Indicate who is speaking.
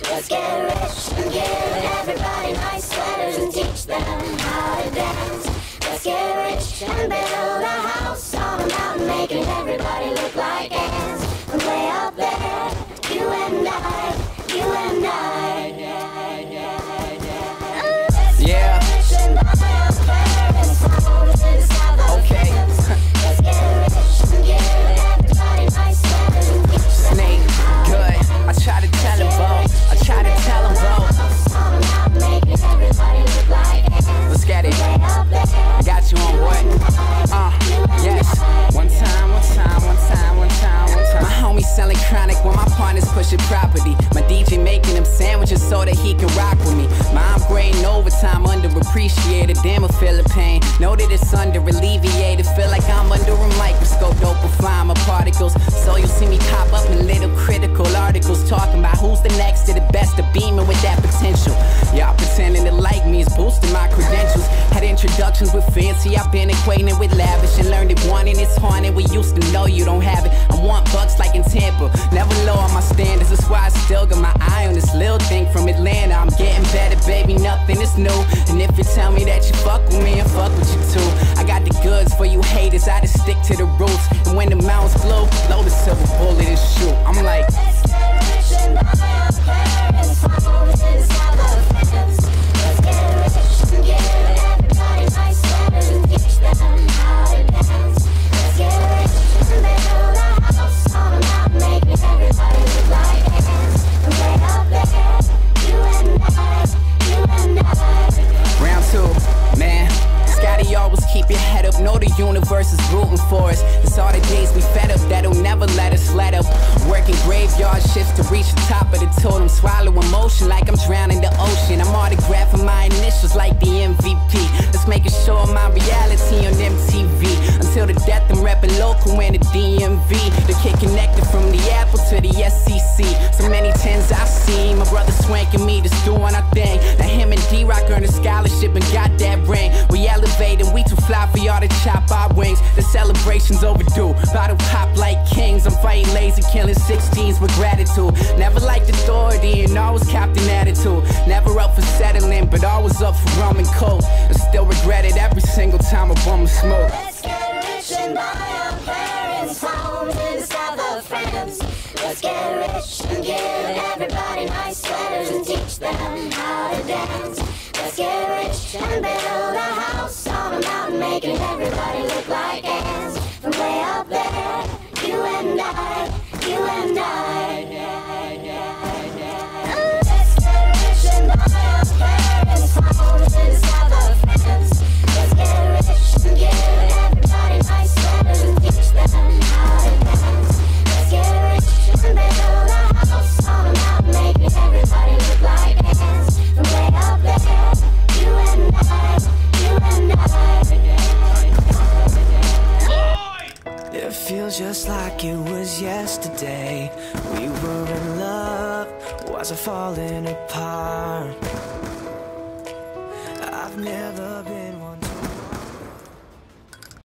Speaker 1: Let's get rich and give everybody nice sweaters and teach them how to dance. Let's get rich and build a house on a mountain, making everybody look like ants. And way up there, you and I, you and I.
Speaker 2: Yeah. Okay.
Speaker 1: Let's get rich and give everybody nice sweaters and teach them.
Speaker 2: Snake, good. I try to tell him, Bo. I try to tell him, Bo. Let's get it. I got you on what? Yes. One time. My homie selling chronic when my partner's pushing property. My DJ making him sandwiches so that he can rock with me. I'm grading overtime, underappreciated. Damn, I feel the pain. Know that it's under alleviated. Feel like I'm under a microscope. Dopify my particles. So you'll see me pop up in little critical articles talking about who's the next to the best of beaming with that potential. Y'all pretending to like me is boosting my credentials. Had introductions with fancy, I've been acquainted with lavish and learned that wanting is haunted. We used to know you don't have it. I want bucks like in Tampa, never lower my standards. That's why I still got my eye on this little thing from Atlanta. I'm getting better, baby, nothing is new. And if you tell me that you fuck with me, I fuck with you too. I got the goods for you haters, I just stick to the roots. And when the mountains blow, blow the silver bullet and shoot. I'm like,
Speaker 1: let's get rich and buy our parents' homes in South of France. Let's get rich and give everybody nice sweaters and teach them how to dance. Let's get rich and build a house on a mountain, making everybody look like ants. And way up there, you and I.
Speaker 2: round two, man. Scotty always keep your head up, know the universe is rooting for us. It's all the days we fed up that'll never let us let up. Working graveyard shifts to reach the top of the totem. Swallow emotion like I'm drowning the ocean. I'm autographing my initials like the MVP. Let's make sure my reality on MTV. Until the death I'm repping local in the DMV. The kid connected from the Apple to the SEC. So many tens I've seen. My brother swanking me, just doing our thing. Now him and D-Rock earned a scholarship and got that ring. We elevating, we too fly for y'all to chop our wings. The celebration's overdue, bottle pop like kings. I'm fighting lazy, killing 16s with gratitude. Never liked authority and always copped an attitude. Never up for settling, but always up for rum and coke. And still regret it every single time I bum a smoke.
Speaker 1: Let's get rich and buy our parents' homes in the South of France. Let's get rich and give everybody nice sweaters and teach them how to dance. Let's get rich and build a house on a mountain, making everybody look like ants. From way up there, you and I, you and I. Let's get rich and buy our parents' homes in the South of France. Let's get rich and give everybody nice sweaters and teach them how to dance. Let's get rich and build a house on a mountain, making everybody look like ants. From way up there, you and I, you and I.
Speaker 3: It feels just like it was yesterday. We were in love, was I falling apart? I've never been